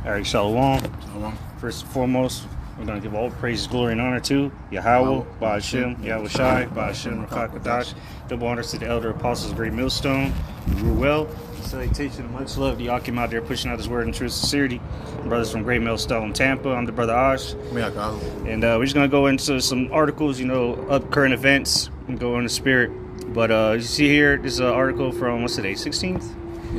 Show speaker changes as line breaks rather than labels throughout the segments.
All right, Shalom.
Shalom.
First and foremost, we're going to give all praise, glory, and honor to Yahawah, Sham, Yahawashi, Sham, Rakakadash. Double honors to the elder apostles of Great Millstone. You grew well. Salutation and much love to y'all came out there pushing out this word in true sincerity. Brothers from Great Millstone, Tampa. I'm the brother Ash. And we're just going to go into some articles, up current events and go in the spirit. But you see here, this is an article from, what's today, 16th?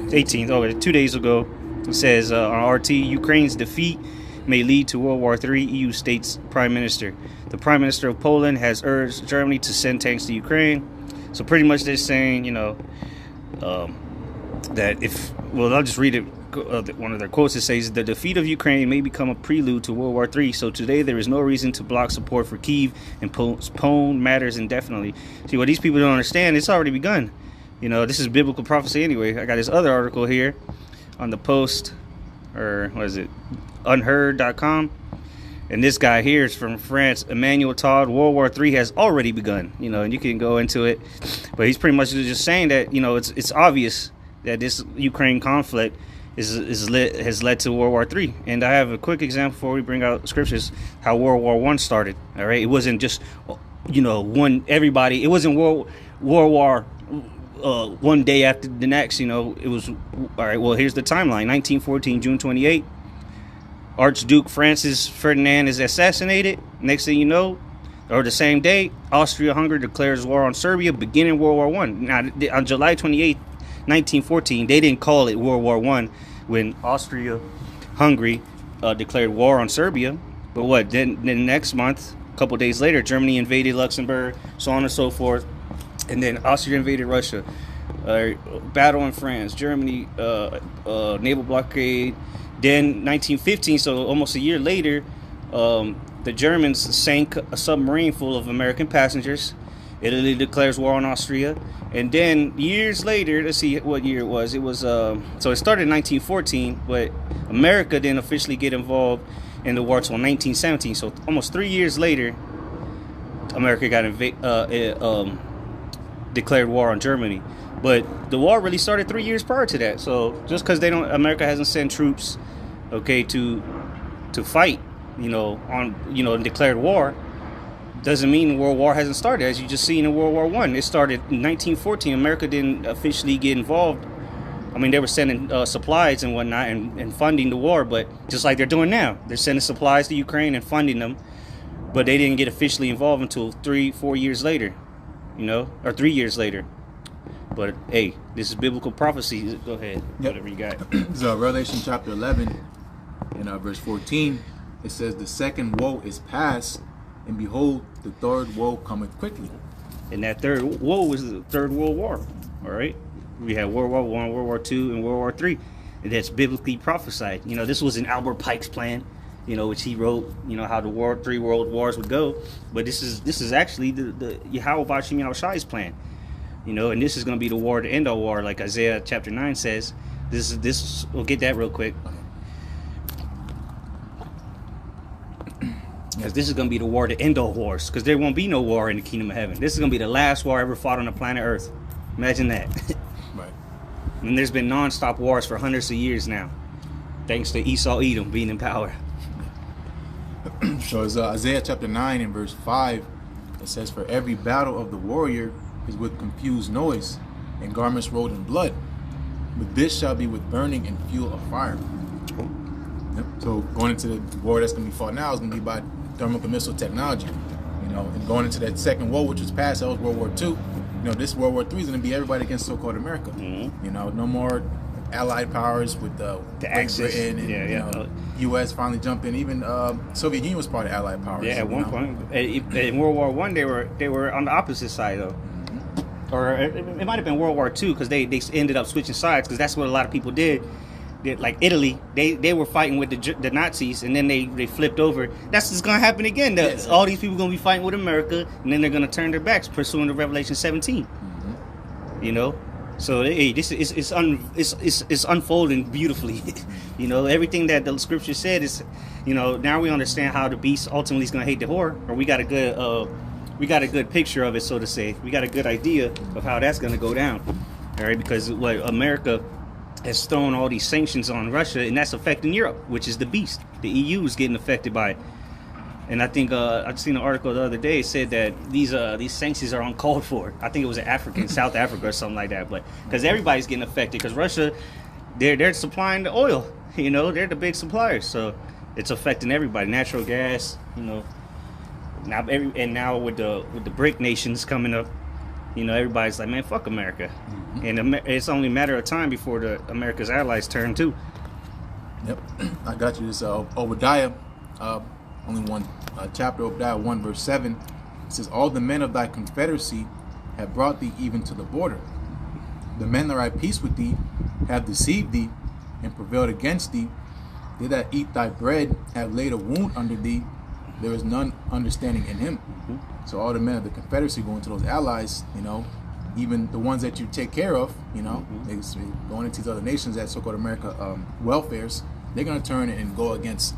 18th. Oh, 2 days ago. It says on RT, Ukraine's defeat may lead to World War III, EU states Prime Minister. The Prime Minister of Poland has urged Germany to send tanks to Ukraine. So pretty much they're saying, that if, well, I'll just read it. One of their quotes, it says, the defeat of Ukraine may become a prelude to World War III. So today there is no reason to block support for Kyiv and postpone matters indefinitely. See, what these people don't understand, it's already begun. This is biblical prophecy anyway. I got this other article here on the Post, or what is it, unheard.com. And this guy here is from France, Emmanuel Todd. World War III has already begun, and you can go into it. But he's pretty much just saying that, it's obvious that this Ukraine conflict has led to World War III. And I have a quick example before we bring out scriptures, how World War I started, all right? It wasn't just, it wasn't World War one day after the next, it was, all right, well, here's the timeline. 1914, June 28, Archduke Francis Ferdinand is assassinated. Next thing you know, or the same day, Austria-Hungary declares war on Serbia, beginning World War I. Now, on July 28, 1914, they didn't call it World War I when Austria-Hungary declared war on Serbia. But what, then next month, a couple days later, Germany invaded Luxembourg, so on and so forth. And then Austria invaded Russia. Battle in France, Germany, naval blockade. Then 1915, so almost a year later, the Germans sank a submarine full of American passengers. Italy declares war on Austria. And then years later, let's see what year it was. It was, so it started in 1914, but America didn't officially get involved in the war until 1917. So almost 3 years later, America got declared war on Germany. But the war really started 3 years prior to that. So just because America hasn't sent troops, okay, to fight, and declared war, doesn't mean World War hasn't started. As you just seen in World War I, it started in 1914. America didn't officially get involved. I mean, they were sending supplies and whatnot and funding the war, but just like they're doing now, they're sending supplies to Ukraine and funding them, but they didn't get officially involved until 3-4 years later. Or 3 years later. But hey, this is biblical prophecy. Go ahead. Yep. Whatever you got.
So Revelation chapter 11 and verse 14, it says, the second woe is past, and behold, the third woe cometh quickly.
And that third woe was the Third World War. All right. We had World War I, World War II, and World War III. And that's biblically prophesied. This was in Albert Pike's plan, which he wrote, how the three world wars would go. But this is actually the Yahawah Yahawashi's plan, and this is going to be the war, the end all war, like Isaiah chapter 9 says. We'll get that real quick. Because this is going to be the war, the end all wars, because there won't be no war in the kingdom of heaven. This is going to be the last war ever fought on the planet Earth. Imagine that.
Right.
And there's been non-stop wars for hundreds of years now, thanks to Esau Edom being in power.
So it's Isaiah chapter 9 and verse 5. It says, for every battle of the warrior is with confused noise, and garments rolled in blood. But this shall be with burning and fuel of fire. Yep. So going into the war that's going to be fought now is going to be by thermal missile technology. And going into that second war, which was past, that was World War II. This World War III is going to be everybody against so-called America. Mm-hmm. No more Allied powers with the
Axis,
Britain and U.S. finally jumped in. Even Soviet Union was part of Allied powers.
Yeah, at one point in World War I, they were on the opposite side though. Mm-hmm. Or it might have been World War II, because they ended up switching sides, because that's what a lot of people did. Like Italy, they were fighting with the Nazis, and then they flipped over. That's what's gonna happen again. Yes. All these people gonna be fighting with America, and then they're gonna turn their backs, pursuing the Revelation 17. Mm-hmm. So hey, this is unfolding beautifully. Everything that the scripture said is, now we understand how the beast ultimately is gonna hate the whore, or we got a good picture of it, so to say. We got a good idea of how that's gonna go down. All right, because what America has thrown all these sanctions on Russia, and that's affecting Europe, which is the beast. The EU is getting affected by it. And I think I've seen an article the other day said that these sanctions are uncalled for. I think it was in Africa, in South Africa or something like that. But because everybody's getting affected, because Russia, they're supplying the oil. You know, they're the big suppliers, so it's affecting everybody. Natural gas, you know. Now with the BRIC nations coming up, you know, everybody's like, man, fuck America. And it's only a matter of time before the America's allies turn too.
Yep, I got you. This Obadiah, only one chapter, Obadiah 1 verse 7. It says, all the men of thy confederacy have brought thee even to the border. The men that are at peace with thee have deceived thee and prevailed against thee. They that eat thy bread have laid a wound under thee. There is none understanding in him. So all the men of the confederacy going to those allies, you know, even the ones that you take care of, you know, they going into these other nations that so-called America welfares, they're going to turn and go against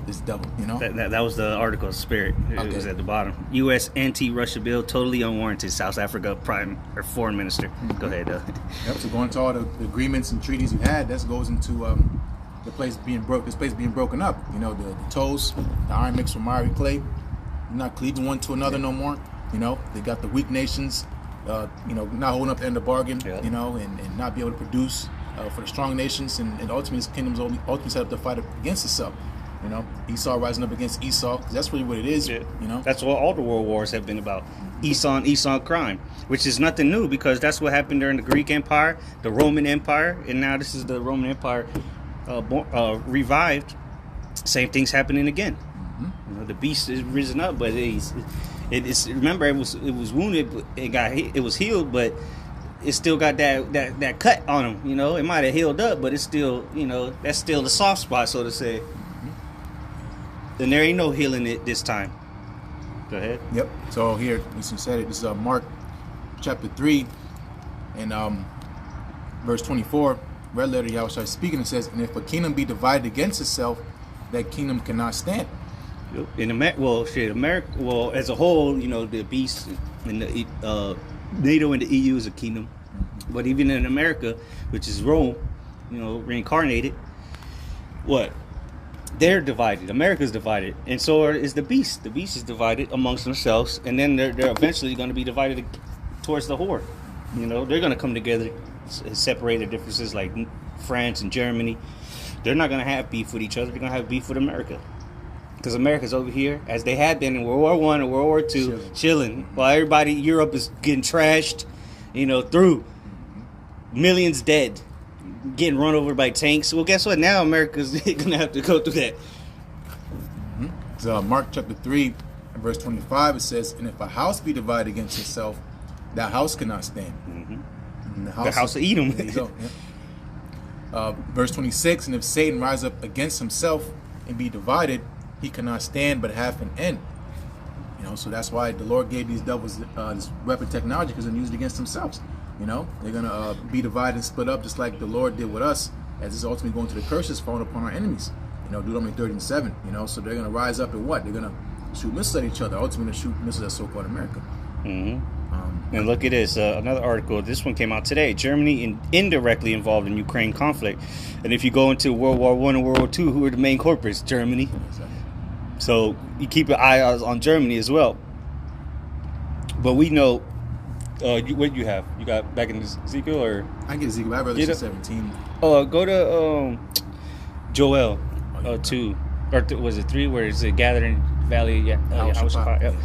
this devil, you know.
That was the article Spirit. It was at the bottom. U.S. anti-Russia bill totally unwarranted. South Africa prime or foreign minister. Go ahead.
Yep. So going to all the agreements and treaties you had, that goes into the place being broken up. You know, the toes, the iron mixed with miry clay. You're not cleaving one to another no more. You know, they got the weak nations. You know, not holding up the end of the bargain. You know, and not be able to produce for the strong nations, and ultimately this kingdom's ultimately set up to fight against itself. You know, Esau rising up against Esau, because that's really what it is. You know,
that's what all the world wars have been about. Esau and Esau crime, which is nothing new, because that's what happened during the Greek Empire, the Roman Empire, and now this is the Roman Empire revived. Same thing's happening again. You know, the beast is risen up, but it's remember it was wounded, but it was healed, but it still got that cut on him. You know, it might have healed up, but it's still, you know, that's still the soft spot, so to say. And there ain't no healing it this time. Go ahead.
Yep. So here, as you said it, this is Mark chapter 3 and verse 24. Red letter Yahawashi speaking, it says, and if a kingdom be divided against itself, that kingdom cannot stand.
In America, well, as a whole, you know, the beast and the NATO and the EU is a kingdom. But even in America, which is Rome, you know, reincarnated, what? They're divided. America's divided, and so is the beast. The beast is divided amongst themselves, and then they're eventually going to be divided towards the horde. You know, they're going to come together, separate their differences, like France and Germany. They're not going to have beef with each other. They're going to have beef with America, because America's over here, as they had been in World War I and World War II, chilling, while everybody in Europe is getting trashed. You know, through millions dead, getting run over by tanks. Well, guess what? Now America's gonna have to go through that.
So Mark chapter 3 and verse 25, it says, and if a house be divided against itself, that house cannot stand.
The house of Edom.
There you go. Verse 26, and if Satan rise up against himself and be divided, he cannot stand but half an end. You know, so that's why the Lord gave these devils this weapon technology, because they're used against themselves. You know, they're going to be divided and split up, just like the Lord did with us, as it's ultimately going to the curses falling upon our enemies. You know, Deuteronomy 30:7, you know, so they're going to rise up and what? They're going to shoot missiles at each other, ultimately shoot missiles at so-called America.
And look at this, another article. This one came out today. Germany indirectly involved in Ukraine conflict. And if you go into World War I and World War II, who are the main culprits? Germany. Exactly. So you keep an eye on Germany as well. But we know... what you have? You got back in Ezekiel, or
I get Ezekiel. I read 17.
Go to Joel 2, or was it 3? Where it's a gathering valley? Yahawashi.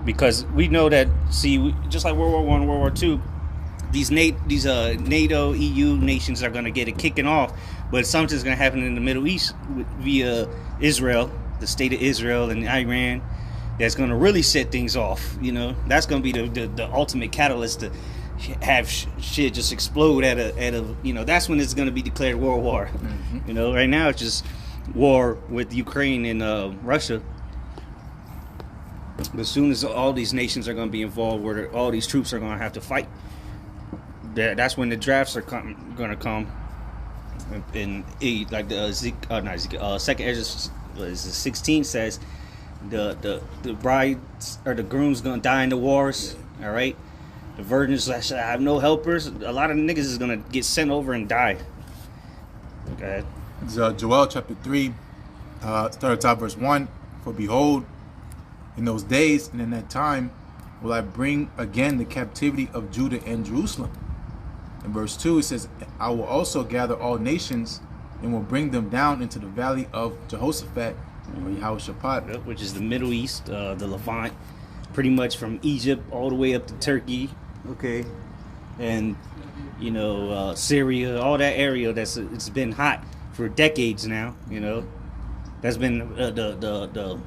Because we know that. See, just like World War I, World War II, these NATO, EU nations are going to get it kicking off, but something's going to happen in the Middle East via Israel, the state of Israel, and Iran. That's going to really set things off. You know, that's going to be the ultimate catalyst to have shit just explode at a you know, that's when it's going to be declared world war. You know, right now it's just war with Ukraine and Russia. But as soon as all these nations are going to be involved, where all these troops are going to have to fight, that's when the drafts are going to come. And like the second Ezra 16 says, the brides or the grooms gonna die in the wars. All right, the virgins have no helpers. A lot of niggas is gonna get sent over and die. Okay.
It's Joel chapter 3, start at top verse 1. For behold, in those days and in that time will I bring again the captivity of Judah and Jerusalem. In verse 2 it says, I will also gather all nations and will bring them down into the valley of Jehoshaphat, or Yahawashi,
which is the Middle East, the Levant, pretty much from Egypt all the way up to Turkey. Okay. And you know, Syria, all that area it's been hot for decades now. You know, that's been the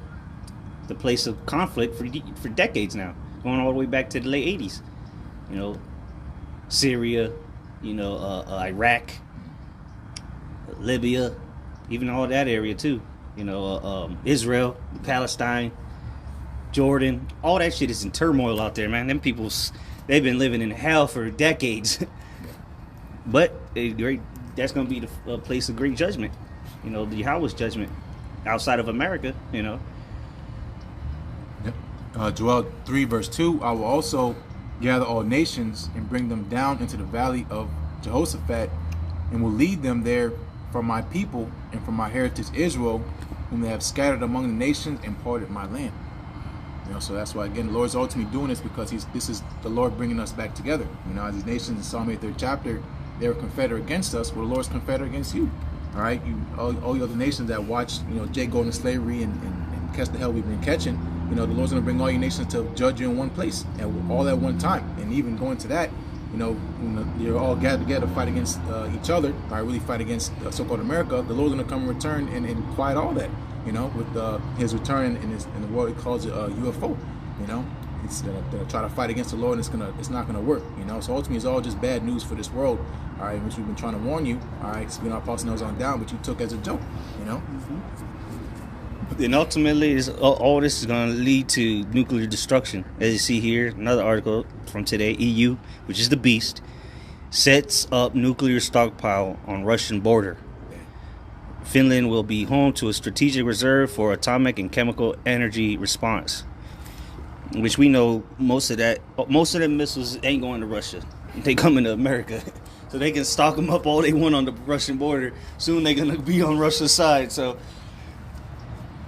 place of conflict for decades now, going all the way back to the late 80s. You know, Syria, you know, Iraq, Libya, even all that area too. You know, Israel, Palestine, Jordan, all that shit is in turmoil out there, man. Them people, they've been living in hell for decades. But that's going to be the place of great judgment. You know, the Yahawah's judgment outside of America, you know.
Yep. Joel 3 verse 2, I will also gather all nations and bring them down into the valley of Jehoshaphat, and will lead them there from my people and from my heritage Israel, whom they have scattered among the nations and parted my land. You know, so that's why, again, the Lord's ultimately doing this, because this is the Lord bringing us back together. You know, as these nations in Psalm 83rd chapter, they were confederate against us. Well, the Lord's confederate against you. All right, all you other nations that watched, you know, Jay go into slavery and catch the hell we've been catching. You know, the Lord's going to bring all your nations to judge you in one place, and all at one time. And even going to that, you know, you're all gathered together to fight against each other. Right, really fight against so-called America. The Lord's going to come and return and quiet all that. You know, with his return in the world, he calls it UFO. You know, it's gonna try to fight against the Lord, and it's not gonna work. You know, so ultimately it's all just bad news for this world. All right, which we've been trying to warn you. All right, so our apostle knows on down, but you took as a joke. You know.
And ultimately, all this is going to lead to nuclear destruction. As you see here, another article from today, EU, which is the beast, sets up nuclear stockpile on Russian border. Finland will be home to a strategic reserve for atomic and chemical energy response, which we know most of them missiles ain't going to Russia. They coming to America. So they can stock them up all they want on the Russian border. Soon they're going to be on Russia's side. So,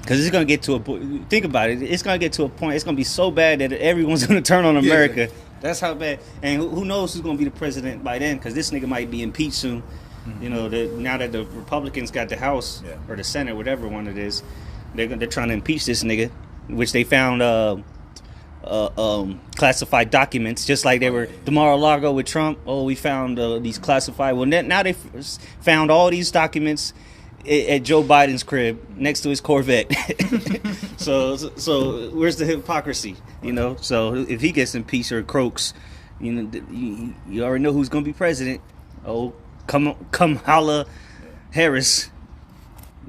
because it's going to get to a point, think about it, it's going to get to a point, it's going to be so bad that everyone's going to turn on America. Yeah. That's how bad. And who knows who's going to be the president by then, because this nigga might be impeached soon. Mm-hmm. You know, now that the Republicans got the House, or the Senate, whatever one it is, they're trying to impeach this nigga, which they found classified documents, just like they were the Mar-a-Lago with Trump. Oh, we found these classified. Well, now they found all these documents at Joe Biden's crib next to his Corvette. so where's the hypocrisy? You know, so if he gets impeached or croaks, you know, you already know who's gonna be president. Oh, Kamala Harris.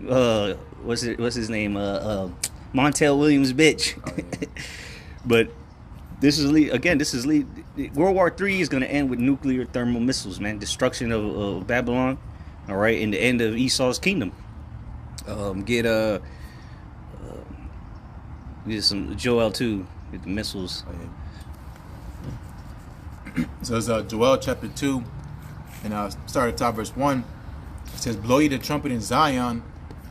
What's his name? Montel Williams, bitch. But this is World War III is gonna end with nuclear thermal missiles, man. Destruction of Babylon. All right, in the end of Esau's kingdom. Get some Joel 2 with the missiles.
So it's Joel chapter 2, and start at top verse 1. It says, blow ye the trumpet in Zion,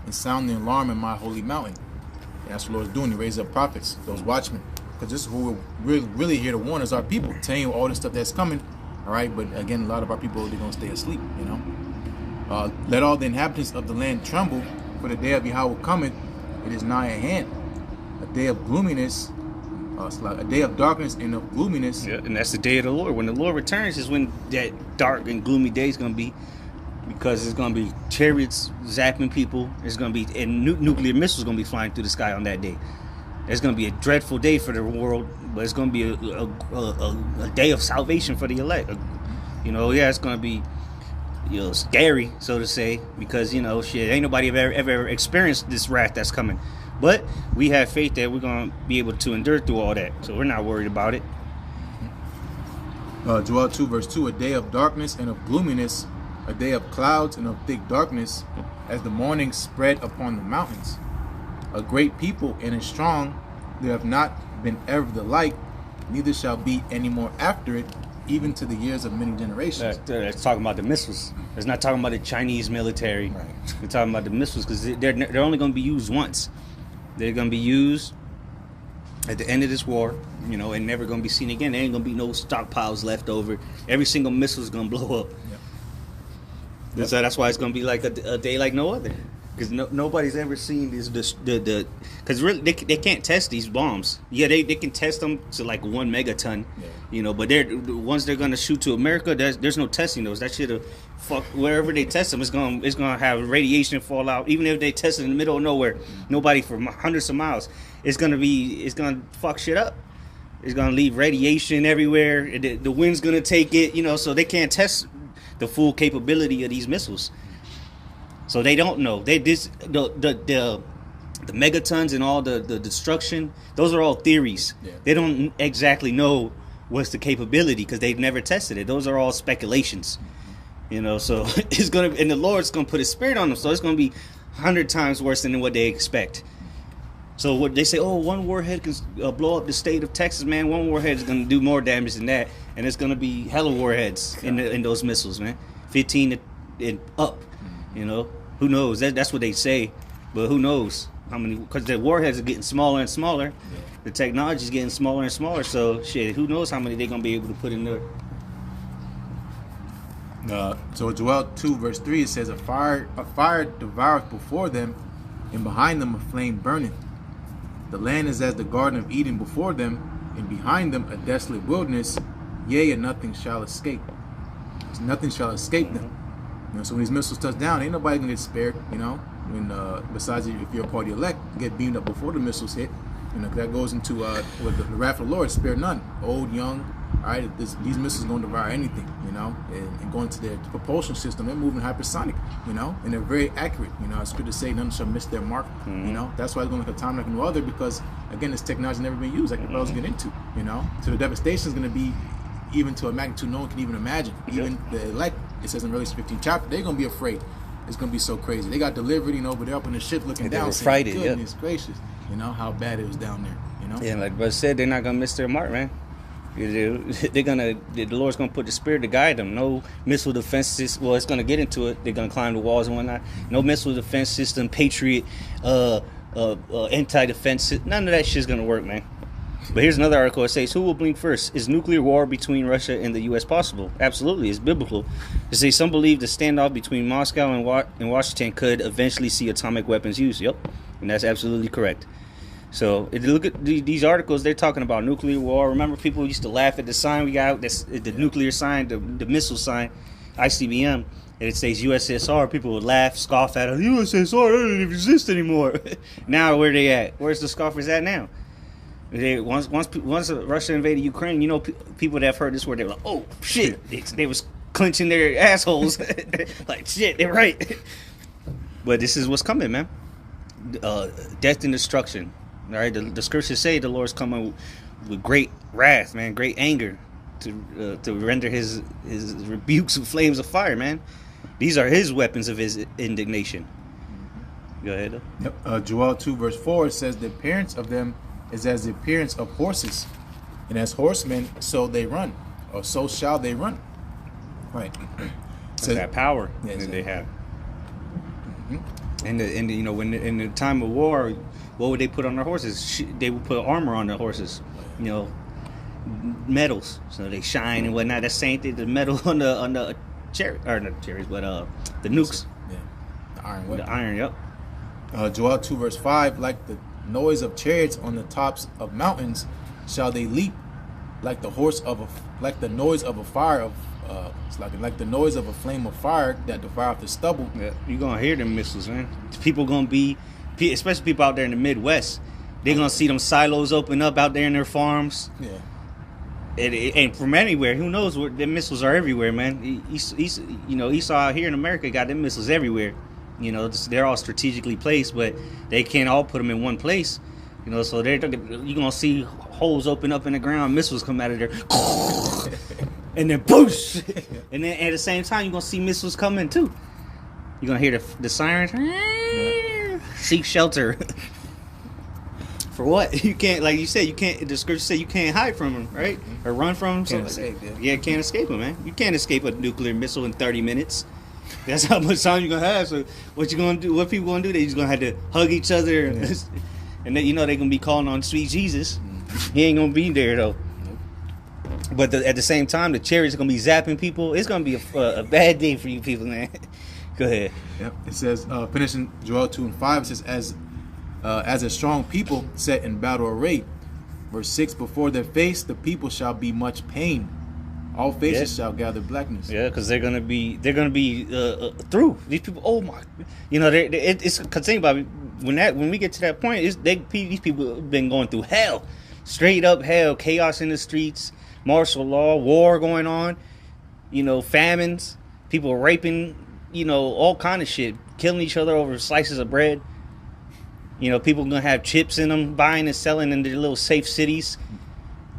and sound the alarm in my holy mountain. And that's what the Lord's doing. He raises up prophets, those watchmen. Because this is who we're really here to warn, is our people. Telling you all this stuff that's coming. All right, but again, a lot of our people, they're going to stay asleep, you know. Let all the inhabitants of the land tremble, for the day of Yahawah cometh, it is nigh at hand. A day of gloominess, a day of darkness and of gloominess.
Yeah, and that's the day of the Lord. When the Lord returns is when that dark and gloomy day is going to be, because it's going to be chariots zapping people. It's going to be, and nuclear missiles going to be flying through the sky on that day. It's going to be a dreadful day for the world, but it's going to be a day of salvation for the elect. You know, yeah, it's going to be, you know, scary, so to say, because, you know, shit, ain't nobody ever experienced this wrath that's coming. But we have faith that we're going to be able to endure through all that, so we're not worried about it.
Joel 2 verse 2, a day of darkness and of gloominess, a day of clouds and of thick darkness, as the morning spread upon the mountains. A great people and a strong, there have not been ever the like, neither shall be any more after it, even to the years of many generations.
That's talking about the missiles. It's not talking about the Chinese military.
Right.
We're talking about the missiles because they're only going to be used once. They're going to be used at the end of this war, you know, and never going to be seen again. There ain't going to be no stockpiles left over. Every single missile is going to blow up. Yep. So that's why it's going to be like a day like no other. Because nobody's ever seen because really they can't test these bombs. Yeah, they can test them to like 1 megaton, you know. But once they're gonna shoot to America, there's no testing those. That shit'll fuck wherever they test them. It's gonna have radiation fall out. Even if they test it in the middle of nowhere, nobody for hundreds of miles, it's gonna fuck shit up. It's gonna leave radiation everywhere. The wind's gonna take it, you know. So they can't test the full capability of these missiles. So they don't know. The megatons and all the destruction, those are all theories. Yeah. They don't exactly know what's the capability because they've never tested it. Those are all speculations. You know, so it's gonna, and the Lord's gonna put His Spirit on them, so it's gonna be 100 times worse than what they expect. So what they say, oh, one warhead can blow up the state of Texas, man. One warhead is gonna do more damage than that, and it's gonna be hella warheads in those missiles, man. 15 and up, you know. Who knows? That's what they say, but who knows how many? Because the warheads are getting smaller and smaller. Yeah. The technology is getting smaller and smaller. So shit, who knows how many they're gonna be able to put in there?
So Joel 2 verse 3 it says, a fire devoureth before them, and behind them a flame burneth. The land is as the Garden of Eden before them, and behind them a desolate wilderness. Yea, and nothing shall escape. Nothing shall escape them. You know, so when these missiles touch down, ain't nobody gonna get spared. You know, when besides if you're a part of the elect, get beamed up before the missiles hit. You know, that goes into with the wrath of the Lord, spare none, old, young. All right, these missiles gonna devour anything. You know, and going to their propulsion system, they're moving hypersonic. You know, and they're very accurate. You know, it's good to say none shall miss their mark. Mm-hmm. You know, that's why it's going to take a time like no other, because again, this technology never been used like the brothers get into. You know, so the devastation is going to be even to a magnitude no one can even imagine. Even the elect, it says in Revelation 15 chapter, they're going to be afraid. It's going to be so crazy. They got delivered, you know, but they're up in the ship looking down. They were
frightened,
goodness gracious, you know, how bad it was down there, you know?
Yeah, like Brother said, they're not going to miss their mark, man. The Lord's going to put the Spirit to guide them. No missile defense system. Well, it's going to get into it. They're going to climb the walls and whatnot. No missile defense system, Patriot, anti-defense system. None of that shit's going to work, man. But here's another article. It says, who will blink first? Is nuclear war between Russia and the U.S. possible? Absolutely. It's biblical. It says some believe the standoff between Moscow and Washington could eventually see atomic weapons used. Yep. And that's absolutely correct. So if you look at these articles, they're talking about nuclear war. Remember, people used to laugh at the sign we got, the nuclear sign, the missile sign, ICBM, and it says USSR. People would laugh, scoff at it. USSR doesn't exist anymore. Now, where they at? Where's the scoffers at now? Once Russia invaded Ukraine, you know, people that have heard this word, they were like, oh, shit. They was clenching their assholes. Like, shit, they're right. But this is what's coming, man. Death and destruction. All right, the scriptures say the Lord's coming with great wrath, man, great anger to render his rebukes of flames of fire, man. These are his weapons of his indignation. Go ahead, though.
Yep. Joel 2 verse 4, it says, the appearance of them is as the appearance of horses, and as horsemen, so they run, or so shall they run. Right.
So that power that they have. Mm-hmm. And you know, when in the time of war, what would they put on their horses? They would put armor on their horses. You know, metals, so they shine and whatnot. That same thing, the metal on the cherry, or not cherries, but the nukes.
Yeah. The iron weapon.
The iron. Yep.
Joel 2 verse 5, like the noise of chariots on the tops of mountains shall they leap, like the noise of a fire of it's like the noise of a flame of fire that devoureth the stubble.
Yeah, you're gonna hear them missiles, man. People gonna be, especially people out there in the Midwest, they're gonna see them silos open up out there in their farms. Yeah. And from anywhere, who knows where the missiles are everywhere, man. Esau out here in America got them missiles everywhere. You know, they're all strategically placed, but they can't all put them in one place. You know, so you're gonna see holes open up in the ground, missiles come out of there, and then boosh, and then at the same time you're gonna see missiles coming too. You're gonna hear the sirens, seek shelter. For what? You can't, like you said, you can't. The scripture said you can't hide from them, right? Or run from them.
Can't escape, yeah.
Yeah, can't escape them, man. You can't escape a nuclear missile in 30 minutes. That's how much time you're gonna have. So what you gonna do? What people gonna do? They just gonna have to hug each other, and then they're gonna be calling on sweet Jesus. He ain't gonna be there though. But at the same time, the chariots gonna be zapping people. It's gonna be a bad day for you people, man. Go ahead.
Yep. It says, finishing Joel 2:5, it says, as a strong people set in battle array. Verse 6, before their face the people shall be much pain. All faces shall gather blackness.
Yeah, because they're gonna be through these people. Oh my, it's because think about it, when we get to that point, these people have been going through hell, straight up hell, chaos in the streets, martial law, war going on, famines, people raping, all kind of shit, killing each other over slices of bread. People gonna have chips in them, buying and selling in their little safe cities.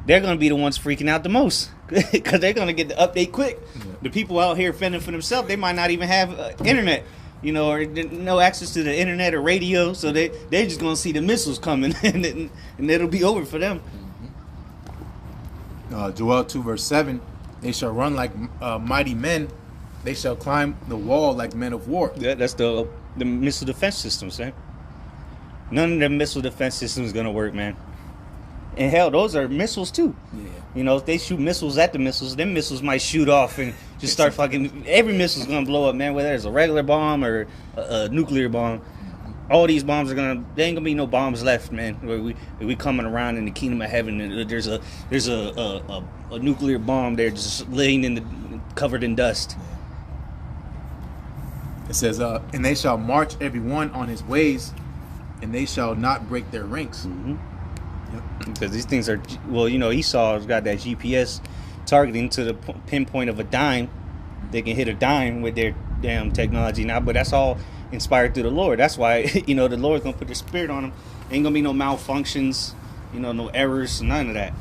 They're gonna be the ones freaking out the most because they're gonna get the update quick. Yeah. The people out here fending for themselves, they might not even have internet, or no access to the internet or radio, so they're just gonna see the missiles coming, and it'll be over for them.
Joel 2:7, they shall run like mighty men, they shall climb the wall like men of war.
Yeah, that's the missile defense systems, man. None of the missile defense systems is gonna work, man. And hell, those are missiles too. Yeah. If they shoot missiles at the missiles, them missiles might shoot off and just start fucking. Every missile's gonna blow up, man. Whether it's a regular bomb or a nuclear bomb, all these bombs are gonna. There ain't gonna be no bombs left, man. Where we coming around in the kingdom of heaven, and there's a nuclear bomb there just laying covered in dust.
It says, and they shall march every one on his ways, and they shall not break their ranks.
Mm-hmm. Because these things are, Esau's got that GPS targeting to the pinpoint of a dime. They can hit a dime with their damn technology now, but that's all inspired through the Lord. That's why, the Lord's going to put their spirit on them. Ain't going to be no malfunctions, no errors, none of that.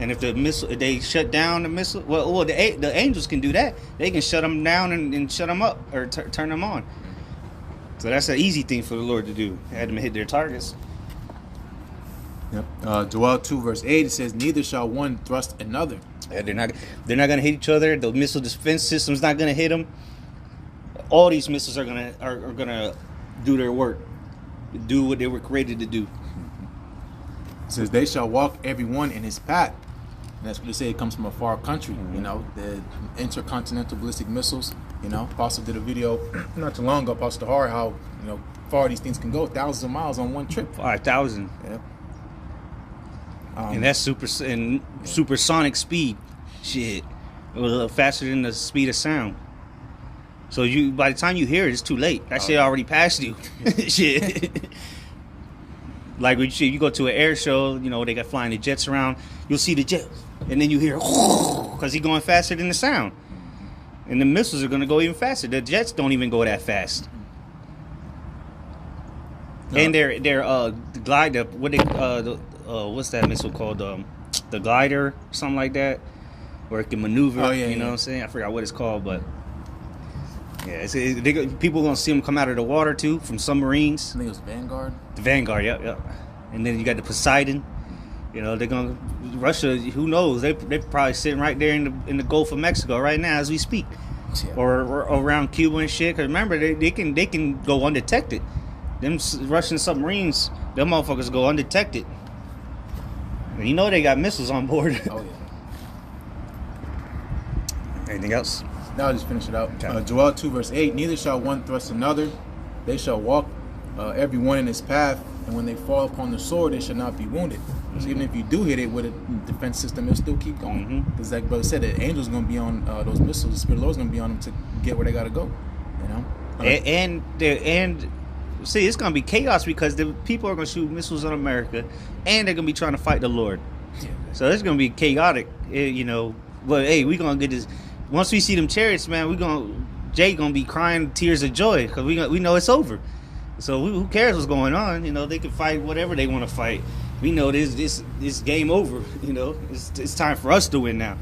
And if if they shut down the missile, the angels can do that. They can shut them down and shut them up or turn them on. So that's an easy thing for the Lord to do. Had them hit their targets.
Yep. Joel 2:8, it says, neither shall one thrust another.
Yeah, they're not gonna hit each other. The missile defense system's not gonna hit them. All these missiles are gonna do their work, do what they were created to do.
It says they shall walk every one in his path. And that's what they say. It comes from a far country. The intercontinental ballistic missiles. Apostle did a video not too long ago, Apostle Har, how far these things can go, thousands of miles on one trip. 5,000. Yeah.
And that's supersonic speed. Shit. A little faster than the speed of sound. So by the time you hear it, it's too late. That shit already passed you. Shit. Like when you go to an air show, they got flying the jets around. You'll see the jets, and then you hear because he's going faster than the sound. And the missiles are going to go even faster. The jets don't even go that fast. No. And their glider, what's that missile called? The glider, something like that, where it can maneuver.
Oh, yeah,
you know what I'm saying? I forgot what it's called, but yeah, people are gonna see them come out of the water too from submarines.
I think it was Vanguard.
The Vanguard, yep. And then you got the Poseidon. They're gonna Russia. Who knows? They're probably sitting right there in the Gulf of Mexico right now as we speak, or around Cuba and shit. Cause remember, they can go undetected. Them Russian submarines, them motherfuckers go undetected. And they got missiles on board.
Oh yeah.
Anything else?
Now I'll just finish it out. Okay. Joel 2:8, neither shall one thrust another. They shall walk every one in his path, and when they fall upon the sword, they shall not be wounded. Mm-hmm. So even if you do hit it with a defense system, it'll still keep going. Because like brother said, the angel's going to be on those missiles. The Spirit of the Lord's going to be on them to get where they got to go.
And see, it's going to be chaos because the people are going to shoot missiles on America, and they're going to be trying to fight the Lord. Yeah. So it's going to be chaotic, But hey, we're going to get this. Once we see them chariots, man, Jay going to be crying tears of joy because we know it's over. So who cares what's going on? They can fight whatever they want to fight. We know this game over. It's time for us to win now.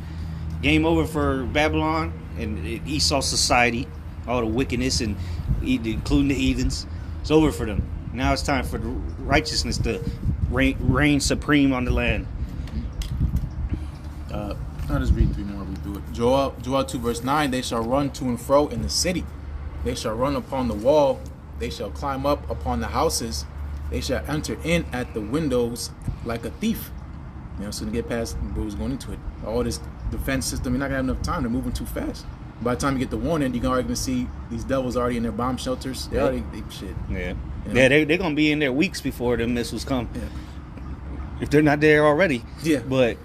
Game over for Babylon and Esau society, all the wickedness and including the heathens. It's over for them. Now it's time for the righteousness to reign supreme on the land.
I'll just read 3 more. We do it. Joel 2 verse 9. They shall run to and fro in the city. They shall run upon the wall. They shall climb up upon the houses. They shall enter in at the windows like a thief. You know, so to get past what was going into it. All this defense system, you're not gonna have enough time. They're moving too fast. By the time you get the warning, you're already gonna see these devils already in their bomb shelters. They already shit.
Yeah,
you know?
yeah, they're gonna be in there weeks before the missiles come.
Yeah.
If they're not there already.
Yeah.
But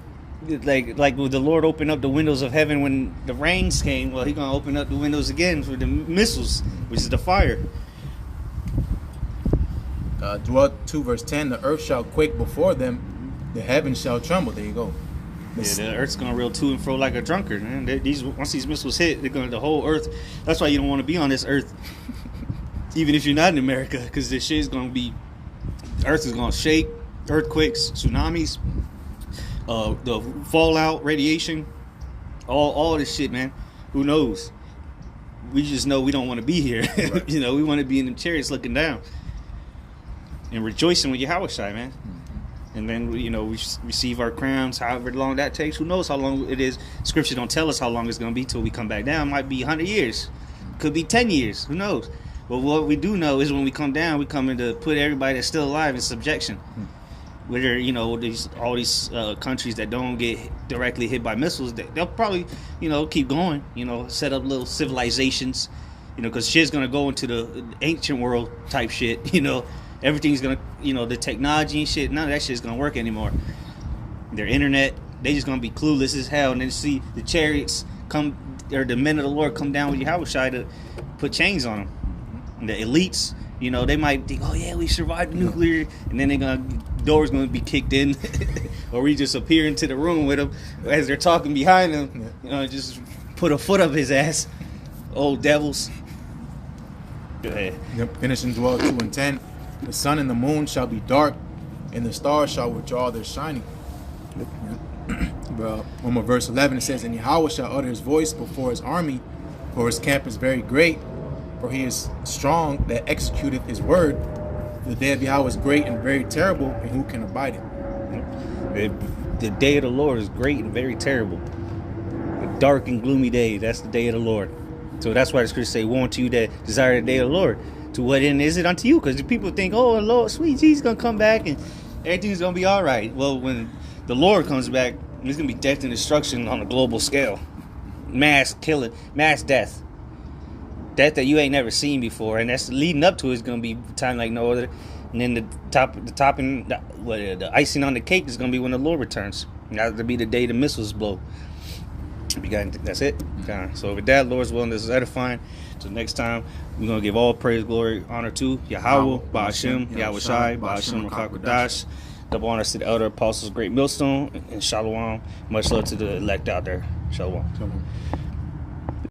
like with the Lord open up the windows of heaven when the rains came, well, He's gonna open up the windows again for the missiles, which is the fire.
Joel 2 verse 10. The earth shall quake before them. The heavens shall tremble. There you go.
Yeah, the earth's gonna reel to and fro like a drunkard, man. Once these missiles hit, they're gonna the whole earth. That's why you don't want to be on this earth, even if you're not in America, because this shit is gonna be. Earth is gonna shake, earthquakes, tsunamis, the fallout, radiation, all this shit, man. Who knows? We just know we don't want to be here. Right. You know, we want to be in the chariots looking down and rejoicing with Yahawashi, man. And then, you know, we receive our crowns, however long that takes. Who knows how long it is? Scripture don't tell us how long it's going to be till we come back down. It might be 100 years. Could be 10 years. Who knows? But what we do know is when we come down, we come in to put everybody that's still alive in subjection. Whether, you know, all these countries that don't get directly hit by missiles, they'll probably, you know, keep going. You know, set up little civilizations. You know, because shit's going to go into the ancient world type shit, you know. Everything's gonna, you know, the technology and shit, none of that shit's gonna work anymore. Their internet, they just gonna be clueless as hell. And then see the chariots come, or the men of the Lord come down with Yahawashi to put chains on them. And the elites, you know, they might think, oh yeah, we survived the nuclear, and then doors gonna be kicked in, or we just appear into the room with them as they're talking behind them. You know, just put a foot up his ass. Old devils. Go ahead.
Yep. Finishing Joel 2 and 10. The sun and the moon shall be dark, and the stars shall withdraw their shining. Well, one more verse 11, it says, and Yahawah shall utter his voice before his army, for his camp is very great, for he is strong that executeth his word. The day of Yahweh is great and very terrible, and who can abide it?
The day of the Lord is great and very terrible. A dark and gloomy day, that's the day of the Lord. So that's why the scriptures say, woe unto you that desire the day of the Lord. To what end is it unto you? Because people think, oh, Lord, sweet Jesus going to come back and everything's going to be all right. Well, when the Lord comes back, there's going to be death and destruction on a global scale. Mass killing, mass death. Death that you ain't never seen before. And that's leading up to it is going to be time like no other. And then the icing on the cake is going to be when the Lord returns. That'll be the day the missiles blow. That's it. So with that, Lord's willing, this is edifying. So next time, we're going to give all praise, glory, honor to Yahawah, Ba'ashem, Yahawashi, Ba'ashem, Rakakwadash. Double honors to the elder apostles, great millstone, and shalom. Much love to the elect out there. Shalom.